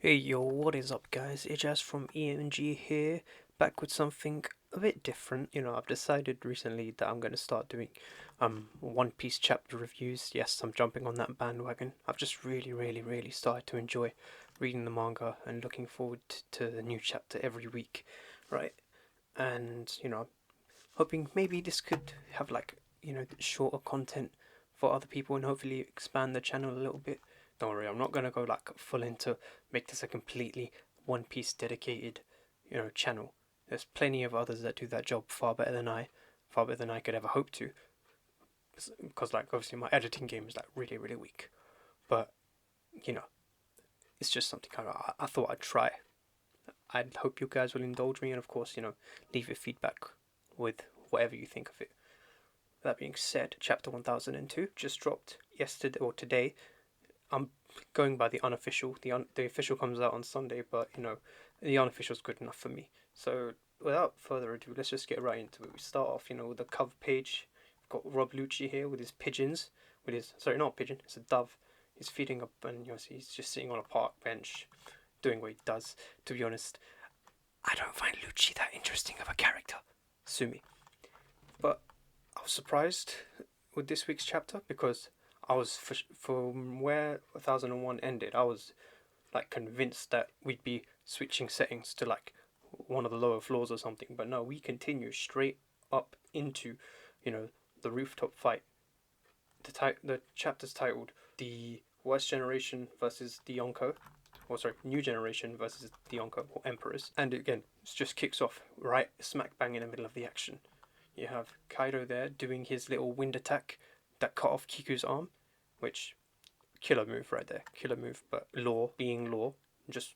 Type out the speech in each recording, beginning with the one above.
Hey yo, what is up guys? Ijaz from EMG here, back with something a bit different. I've decided recently that I'm going to start doing One Piece chapter reviews. Yes, I'm jumping on that bandwagon. I've just really started to enjoy reading the manga and looking forward to the new chapter every week, right? And, hoping maybe this could have shorter content for other people and hopefully expand the channel a little bit. Don't worry, I'm not gonna go like full into make this a completely One Piece dedicated, channel. There's plenty of others that do that job far better than I could ever hope to. Because like obviously my editing game is like really weak, but you know it's just something I thought I'd try. I hope you guys will indulge me and of course leave your feedback with whatever you think of it. That being said, chapter 1002 just dropped yesterday or today. I'm going by the unofficial. The official comes out on Sunday, but the unofficial is good enough for me. So without further ado, let's just get right into it. We start off, with the cover page. We've got Rob Lucci here with his pigeons, with his sorry, not a pigeon, it's a dove. He's feeding up, and he's just sitting on a park bench, doing what he does. To be honest, I don't find Lucci that interesting of a character. Sue me. But I was surprised with this week's chapter because I was from where 1001 ended. I was like convinced that we'd be switching settings to like one of the lower floors or something. But no, we continue straight up into, you know, the rooftop fight. The chapter's titled "The Worst Generation versus the Yonko." Or sorry, New Generation versus the Yonko or Emperors. And again, it just kicks off right smack bang in the middle of the action. You have Kaido there doing his little wind attack that cut off Kiku's arm, which killer move right there, killer move. But Law, being Law, just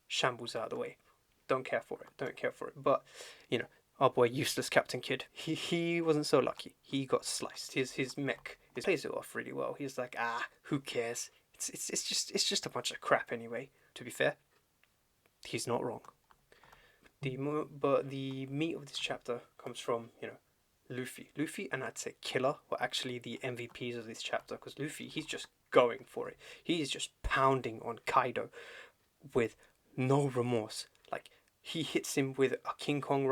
shambles out of the way. Don't care for it. Don't care for it. But our boy useless Captain Kid, he wasn't so lucky. He got sliced. His mech, he plays it off really well. He's like, who cares? It's just a bunch of crap anyway. To be fair, he's not wrong. But the meat of this chapter comes from Luffy, and I'd say Killer were actually the MVPs of this chapter because Luffy, he's just going for it. He's just pounding on Kaido with no remorse. Like he hits him with a Kong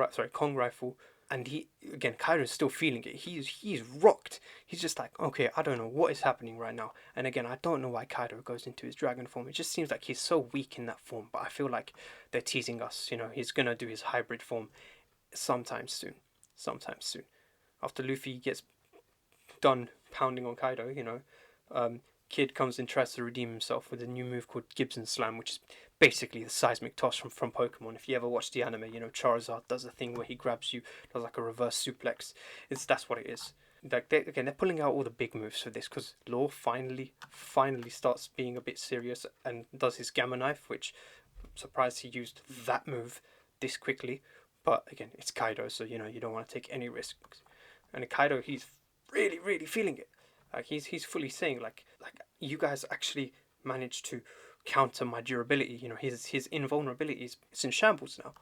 rifle, and he again Kaido's still feeling it. He's rocked. He's just like, okay, I don't know what is happening right now. And again, I don't know why Kaido goes into his dragon form. It just seems like he's so weak in that form. But I feel like they're teasing us. He's gonna do his hybrid form sometime soon. Sometime soon. After Luffy gets done pounding on Kaido, Kid comes and tries to redeem himself with a new move called Gibson Slam, which is basically the seismic toss from Pokemon. If you ever watch the anime, Charizard does a thing where he grabs you, does like a reverse suplex. That's what it is. Like they're pulling out all the big moves for this because Law finally starts being a bit serious and does his Gamma Knife, which I'm surprised he used that move this quickly. But again, it's Kaido, so you don't want to take any risks. And Kaido, he's really feeling it. Like he's fully saying like you guys actually managed to counter my durability. His invulnerability is it's in shambles now,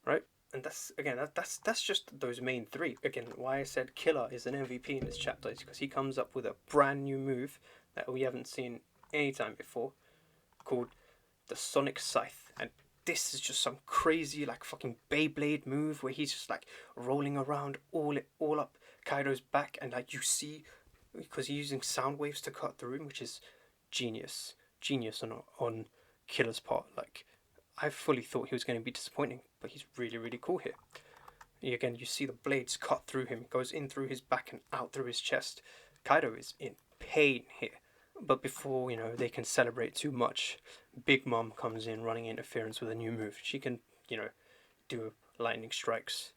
right? And that's just those main three. Again, why I said Killer is an MVP in this chapter is because he comes up with a brand new move that we haven't seen any time before, called the Sonic Scythe. And this is just some crazy like fucking Beyblade move where he's just like rolling around all up Kaido's back, and like you see because he's using sound waves to cut through him, which is genius on Killer's part. Like I fully thought he was going to be disappointing, but he's really cool here. Again, you see the blades cut through him, goes in through his back and out through his chest. Kaido is in pain here. But before they can celebrate too much, Big Mom comes in running interference with a new move. She can do lightning strikes,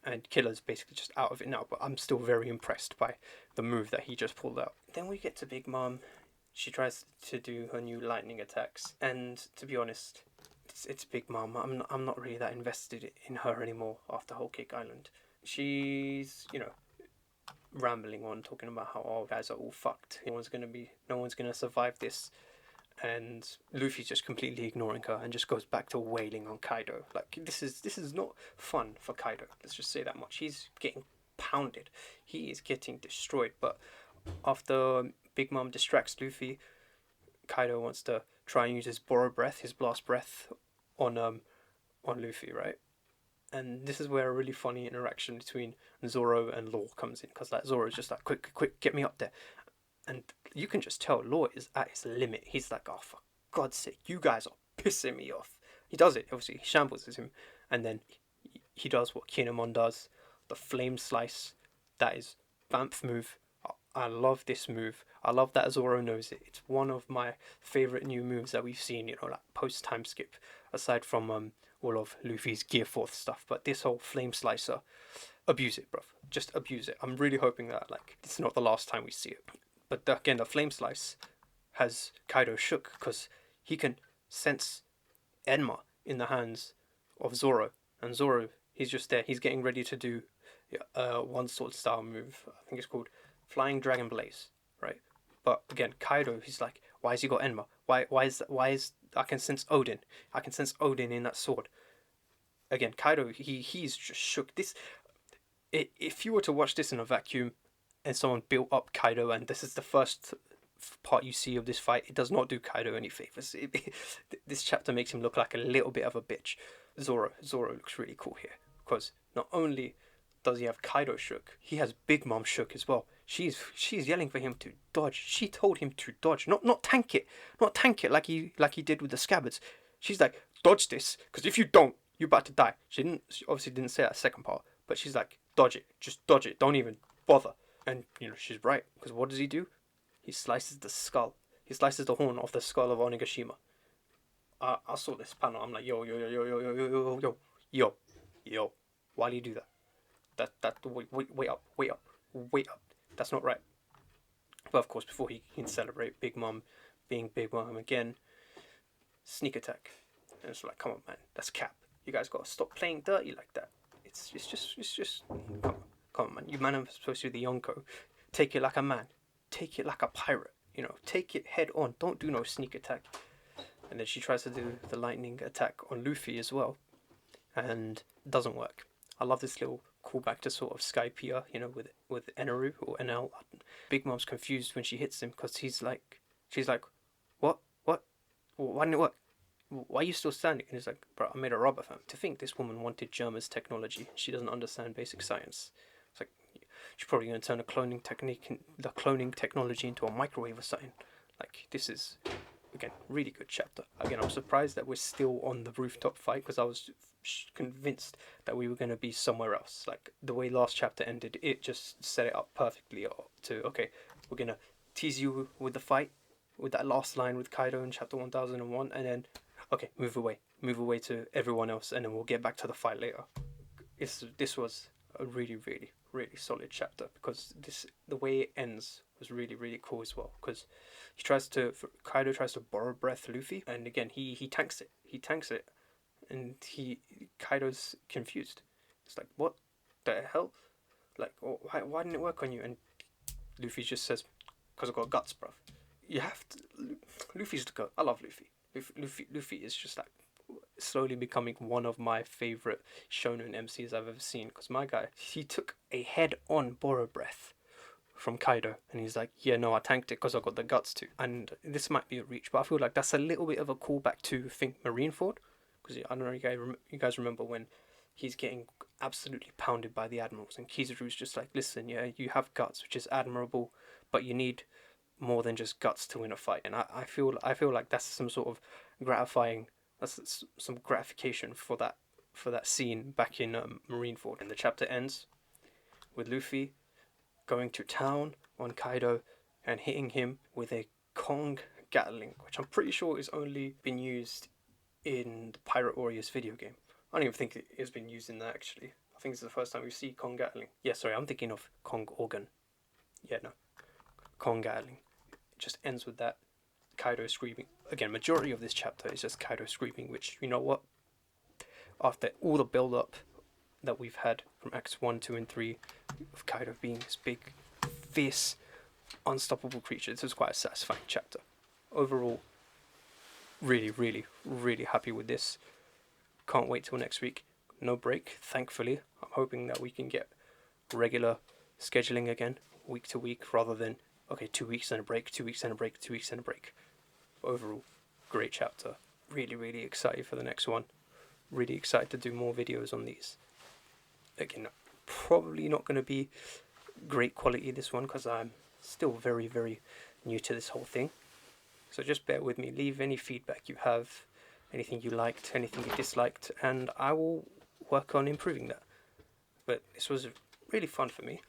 and Killer's basically just out of it now. But I'm still very impressed by the move that he just pulled out. Then we get to Big Mom. She tries to do her new lightning attacks, and to be honest, it's Big Mom. I'm not really that invested in her anymore after Whole Cake Island. She's rambling on, talking about how all guys are all fucked. No one's gonna survive this. And Luffy's just completely ignoring her and just goes back to wailing on Kaido. Like this is not fun for Kaido. Let's just say that much. He's getting pounded. He is getting destroyed. But after Big Mom distracts Luffy, Kaido wants to try and use his borrow breath, his blast breath, on Luffy, right? And this is where a really funny interaction between Zoro and Law comes in, because like Zoro's just like, quick, quick, get me up there, and you can just tell Law is at his limit. He's like, oh, for God's sake, you guys are pissing me off. He does it, obviously, he shambles him, and then he does what Kinemon does, the flame slice. That is Bamf move. I love this move. I love that Zoro knows it. It's one of my favourite new moves that we've seen, like post time skip, aside from all of Luffy's Gear Force stuff. But this whole flame slicer, abuse it, bruv. Just abuse it. I'm really hoping that like it's not the last time we see it. But again, the flame slice has Kaido shook because he can sense Enma in the hands of Zoro, and Zoro, he's just there. He's getting ready to do one sword style move. I think it's called Flying Dragon Blaze, right? But again, Kaido, he's like, why has he got Enma? Why is I can sense Odin. I can sense Odin in that sword. Again, Kaido, he's just shook. If you were to watch this in a vacuum, and someone built up Kaido, and this is the first part you see of this fight, it does not do Kaido any favors. This chapter makes him look like a little bit of a bitch. Zoro looks really cool here, because not only does he have Kaido shook, he has Big Mom shook as well. She's yelling for him to dodge. She told him to dodge, not tank it, like he did with the scabbards. She's like, dodge this, because if you don't, you're about to die. She obviously didn't say that second part, but she's like, dodge it, just dodge it, don't even bother. And she's right, because what does he do? He slices the skull. He slices the horn off the skull of Onigashima. I saw this panel. I'm like, yo. Why do you do that? Wait up. That's not right. But of course, before he can celebrate Big Mom being Big Mom again, sneak attack. And it's like, come on, man, that's cap. You guys gotta stop playing dirty like that. It's just come on, man. You man are supposed to be the Yonko. Take it like a man. Take it like a pirate. Take it head on. Don't do no sneak attack. And then she tries to do the lightning attack on Luffy as well, and it doesn't work. I love this little callback to sort of Skypiea, with Eneru or NL. Big Mom's confused when she hits him, because she's like, what? Why didn't it work? Why are you still standing? And he's like, bro, I made a rubber fam. To think this woman wanted Germa's technology. She doesn't understand basic science. It's like, she's probably going to turn the cloning technology into a microwave or something. Like, this is, again, really good chapter. Again, I'm surprised that we're still on the rooftop fight, because I was convinced that we were going to be somewhere else. Like, the way last chapter ended, it just set it up perfectly to, okay, we're going to tease you with the fight, with that last line with Kaido in chapter 1001, and then, okay, move away to everyone else, and then we'll get back to the fight later. This was a really, really, really solid chapter, because the way it ends was really, really cool as well, because Kaido tries to borrow breath Luffy, and again he tanks it, and Kaido's confused. It's like, what the hell? Like, why didn't it work on you? And Luffy just says, because I got guts, bruv. You have to. Luffy's the goat. I love Luffy. Luffy is just like slowly becoming one of my favorite shonen MCs I've ever seen, because my guy, he took a head-on borrow breath from Kaido, and he's like, yeah, no, I tanked it because I got the guts to. And this might be a reach, but I feel like that's a little bit of a callback to, I think, Marineford, because I don't know, you guys remember when he's getting absolutely pounded by the admirals, and Kizaru's just like, listen, yeah, you have guts, which is admirable, but you need more than just guts to win a fight. And I feel like that's some sort of that's some gratification for that scene back in Marineford. And the chapter ends with Luffy going to town on Kaido and hitting him with a Kong Gatling, which I'm pretty sure has only been used in the Pirate Warriors video game. I don't even think it has been used in that, actually. I think it's the first time we see Kong Gatling. Yeah, sorry, I'm thinking of Kong Organ. Yeah, no. Kong Gatling. It just ends with that. Kaido screaming. Again, majority of this chapter is just Kaido screaming, which, you know what? After all the build-up that we've had from Acts 1, 2, and 3, of Kaido being this big, fierce, unstoppable creature, this is quite a satisfying chapter. Overall, really, really, really happy with this. Can't wait till next week. No break, thankfully. I'm hoping that we can get regular scheduling again, week to week, rather than, okay, 2 weeks and a break, 2 weeks and a break, 2 weeks and a break. Overall, great chapter. Really, really excited for the next one. Really excited to do more videos on these. Again, probably not going to be great quality this one because I'm still very, very new to this whole thing. So just bear with me. Leave any feedback you have, anything you liked, anything you disliked, and I will work on improving that. But this was really fun for me.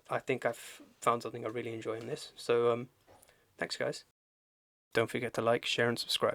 I think I've found something I really enjoy in this. So thanks, guys. Don't forget to like, share, and subscribe.